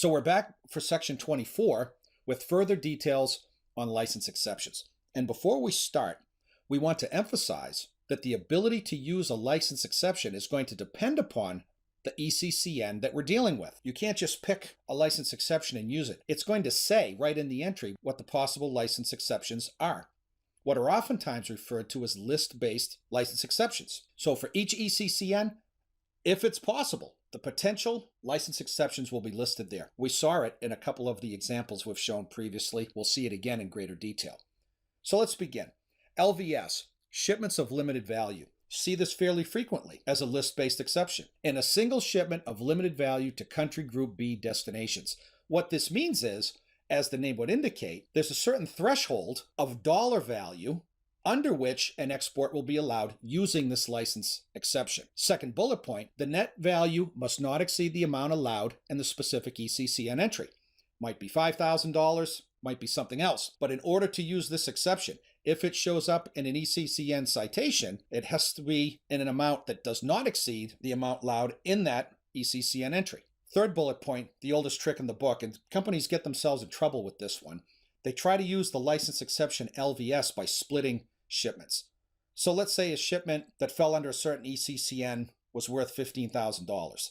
So we're back for section 24 with further details on license exceptions. And before we start, we want to emphasize that the ability to use a license exception is going to depend upon the ECCN that we're dealing with. You can't just pick a license exception and use it. It's going to say right in the entry what the possible license exceptions are, what are oftentimes referred to as list-based license exceptions. So for each ECCN, if it's possible, the potential license exceptions will be listed there. We saw it in a couple of the examples we've shown previously. We'll see it again in greater detail. So let's begin. LVS, shipments of limited value. See this fairly frequently as a list-based exception. In a single shipment of limited value to country group B destinations. What this means is, as the name would indicate, there's a certain threshold of dollar value under which an export will be allowed using this license exception. Second bullet point, the net value must not exceed the amount allowed in the specific ECCN entry. Might be $5,000, might be something else. But in order to use this exception, if it shows up in an ECCN citation, it has to be in an amount that does not exceed the amount allowed in that ECCN entry. Third bullet point, the oldest trick in the book, and companies get themselves in trouble with this one. They try to use the license exception LVS by splitting shipments. So let's say a shipment that fell under a certain ECCN was worth $15,000,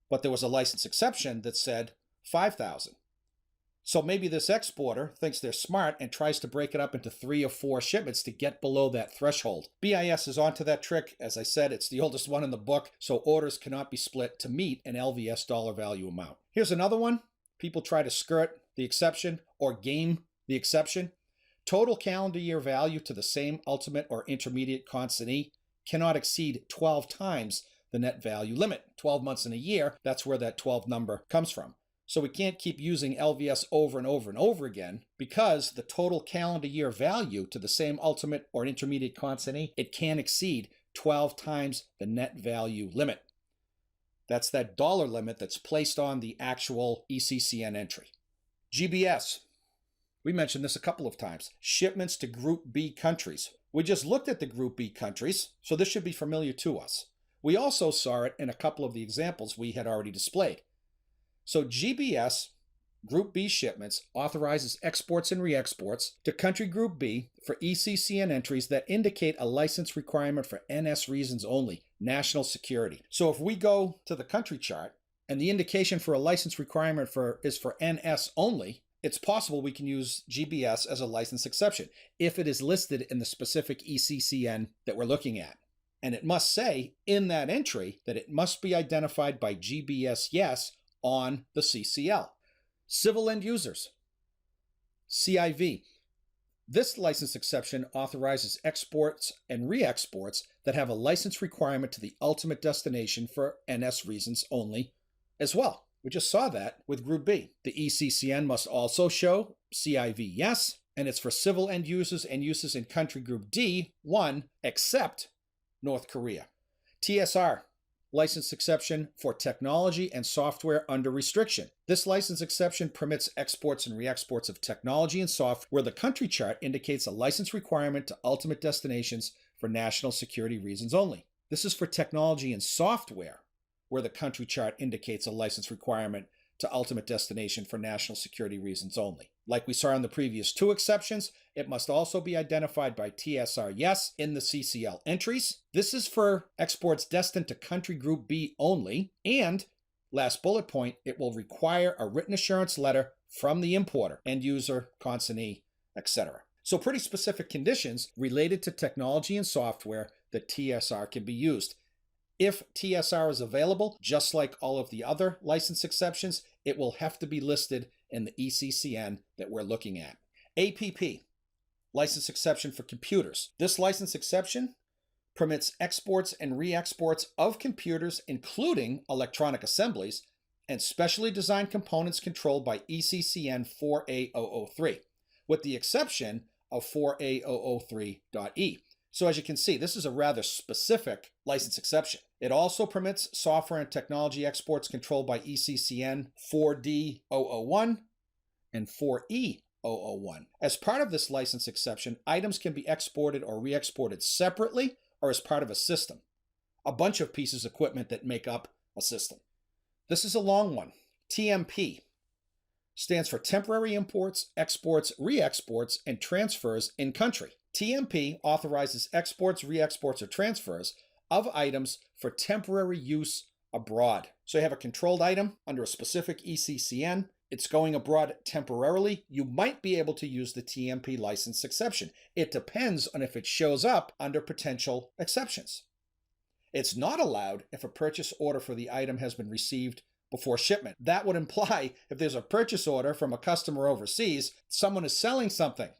but there was a license exception that said $5,000. So maybe this exporter thinks they're smart and tries to break it up into 3 or 4 shipments to get below that threshold. BIS is onto that trick. As I said, it's the oldest one in the book, so orders cannot be split to meet an LVS dollar value amount. Here's another one. People try to skirt the exception or game the exception. Total calendar year value to the same ultimate or intermediate consignee cannot exceed 12 times the net value limit. 12 months in a year, that's where that 12 number comes from. So we can't keep using LVS over and over and over again because the total calendar year value to the same ultimate or intermediate consignee, it can exceed 12 times the net value limit. That's that dollar limit that's placed on the actual ECCN entry. GBS. We mentioned this a couple of times. Shipments to Group B countries. We just looked at the Group B countries, so this should be familiar to us. We also saw it in a couple of the examples we had already displayed. So GBS, Group B shipments, authorizes exports and re-exports to country Group B for ECCN entries that indicate a license requirement for NS reasons only, national security. So if we go to the country chart and the indication for a license requirement is for NS only, it's possible we can use GBS as a license exception if it is listed in the specific ECCN that we're looking at. And it must say in that entry that it must be identified by GBS yes on the CCL. Civil end users, CIV. This license exception authorizes exports and re-exports that have a license requirement to the ultimate destination for NS reasons only as well. We just saw that with Group B. The ECCN must also show CIV yes, and it's for civil end users and uses in country Group D1 except North Korea. TSR, license exception for technology and software under restriction. This license exception permits exports and re-exports of technology and software where the country chart indicates a license requirement to ultimate destinations for national security reasons only. This is for technology and software where the country chart indicates a license requirement to ultimate destination for national security reasons only. Like we saw in the previous 2 exceptions, it must also be identified by TSR yes in the CCL entries. This is for exports destined to country Group B only. And last bullet point, it will require a written assurance letter from the importer, end user, consignee, etc. So pretty specific conditions related to technology and software that TSR can be used. If TSR is available, just like all of the other license exceptions, it will have to be listed in the ECCN that we're looking at. APP, license exception for computers. This license exception permits exports and re-exports of computers, including electronic assemblies, and specially designed components controlled by ECCN 4A003, with the exception of 4A003.E. So as you can see, this is a rather specific license exception. It also permits software and technology exports controlled by ECCN 4D001 and 4E001. As part of this license exception, items can be exported or re-exported separately or as part of a system, a bunch of pieces of equipment that make up a system. This is a long one. TMP stands for Temporary Imports, Exports, Re-exports, and Transfers in Country. TMP authorizes exports, re-exports, or transfers of items for temporary use abroad. So you have a controlled item under a specific ECCN. It's going abroad temporarily. You might be able to use the TMP license exception. It depends on if it shows up under potential exceptions. It's not allowed if a purchase order for the item has been received before shipment. That would imply if there's a purchase order from a customer overseas, someone is selling something.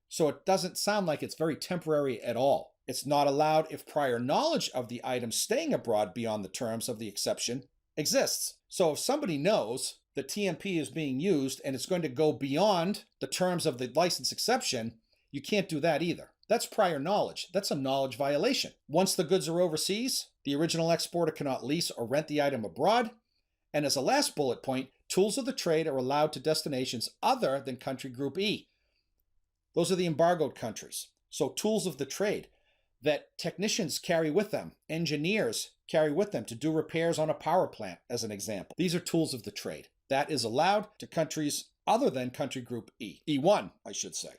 So it doesn't sound like it's very temporary at all. It's not allowed if prior knowledge of the item staying abroad beyond the terms of the exception exists. So if somebody knows that TMP is being used and it's going to go beyond the terms of the license exception, you can't do that either. That's prior knowledge. That's a knowledge violation. Once the goods are overseas, the original exporter cannot lease or rent the item abroad. And as a last bullet point, tools of the trade are allowed to destinations other than country group E. Those are the embargoed countries. So tools of the trade that technicians carry with them, engineers carry with them to do repairs on a power plant, as an example. These are tools of the trade. That is allowed to countries other than country group E. E1, I should say.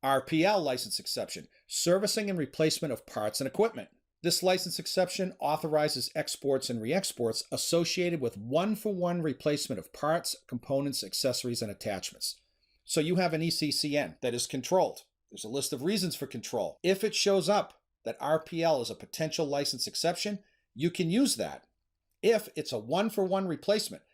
RPL license exception, servicing and replacement of parts and equipment. This license exception authorizes exports and re-exports associated with one-for-one replacement of parts, components, accessories, and attachments. So you have an ECCN that is controlled. There's a list of reasons for control. If it shows up that RPL is a potential license exception, you can use that. If it's a one-for-one replacement,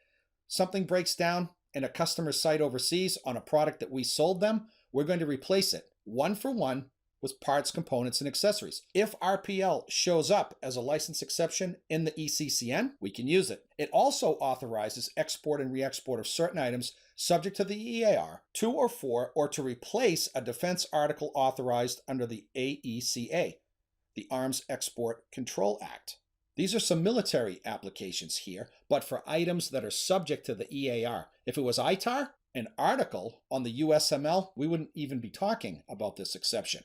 something breaks down in a customer's site overseas on a product that we sold them, we're going to replace it one-for-one with parts, components, and accessories. If RPL shows up as a license exception in the ECCN, we can use it. It also authorizes export and re-export of certain items subject to the EAR to or for or to replace a defense article authorized under the AECA, the Arms Export Control Act. These are some military applications here, but for items that are subject to the EAR. If it was ITAR, an article on the USML, we wouldn't even be talking about this exception.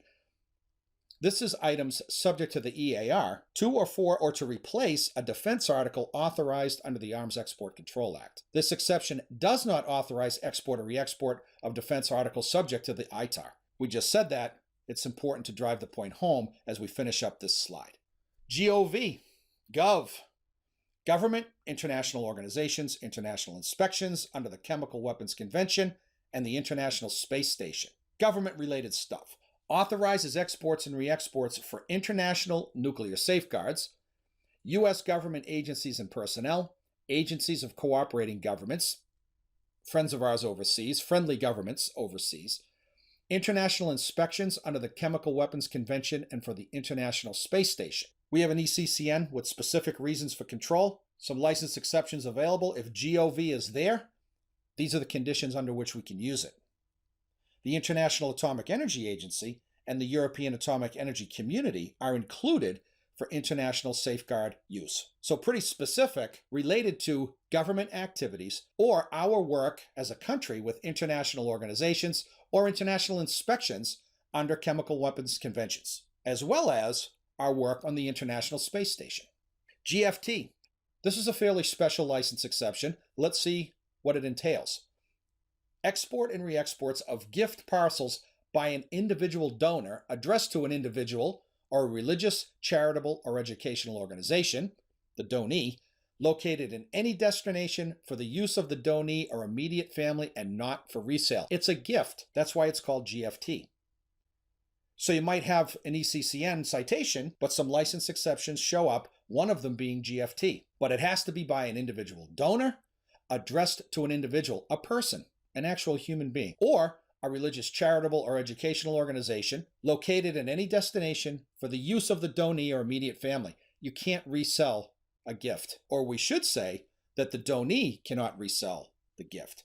This is items subject to the EAR to or for or to replace a defense article authorized under the Arms Export Control Act. This exception does not authorize export or re-export of defense articles subject to the ITAR. We just said that. It's important to drive the point home as we finish up this slide. GOV, Gov, Government, International Organizations, International Inspections under the Chemical Weapons Convention and the International Space Station. Government-related stuff. Authorizes exports and re-exports for international nuclear safeguards, U.S. government agencies and personnel, agencies of cooperating governments, friends of ours overseas, friendly governments overseas, international inspections under the Chemical Weapons Convention and for the International Space Station. We have an ECCN with specific reasons for control, some license exceptions available. If GOV is there, these are the conditions under which we can use it. The International Atomic Energy Agency and the European Atomic Energy Community are included for international safeguard use. So pretty specific, related to government activities or our work as a country with international organizations or international inspections under chemical weapons conventions, as well as our work on the International Space Station. GFT. This is a fairly special license exception. Let's see what it entails. Export and re-exports of gift parcels by an individual donor addressed to an individual or a religious, charitable, or educational organization, the donee, located in any destination for the use of the donee or immediate family and not for resale. It's a gift. That's why it's called GFT. So you might have an ECCN citation, but some license exceptions show up, one of them being GFT. But it has to be by an individual donor, addressed to an individual, a person, an actual human being, or a religious, charitable, or educational organization located in any destination for the use of the donee or immediate family. You can't resell a gift. Or we should say that the donee cannot resell the gift.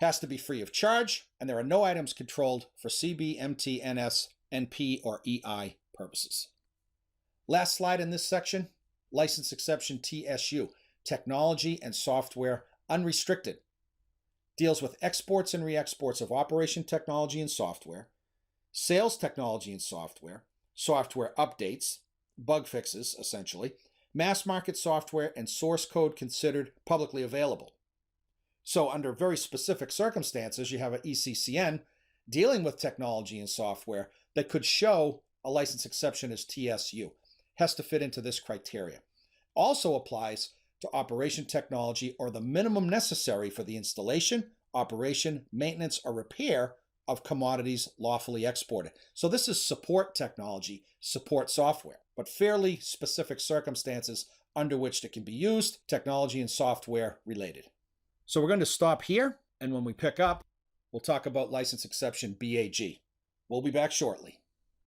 Has to be free of charge, and there are no items controlled for CB, MT, NS, NP, or EI purposes. Last slide in this section, license exception TSU, technology and software unrestricted. Deals with exports and re-exports of operation technology and software, sales technology and software, software updates, bug fixes, essentially, mass market software, and source code considered publicly available. So under very specific circumstances, you have an ECCN dealing with technology and software that could show a license exception as TSU. Has to fit into this criteria. Also applies to operation technology or the minimum necessary for the installation, operation, maintenance, or repair of commodities lawfully exported. So this is support technology, support software, but fairly specific circumstances under which it can be used, technology and software related. So we're going to stop here, and when we pick up, we'll talk about license exception BAG. We'll be back shortly.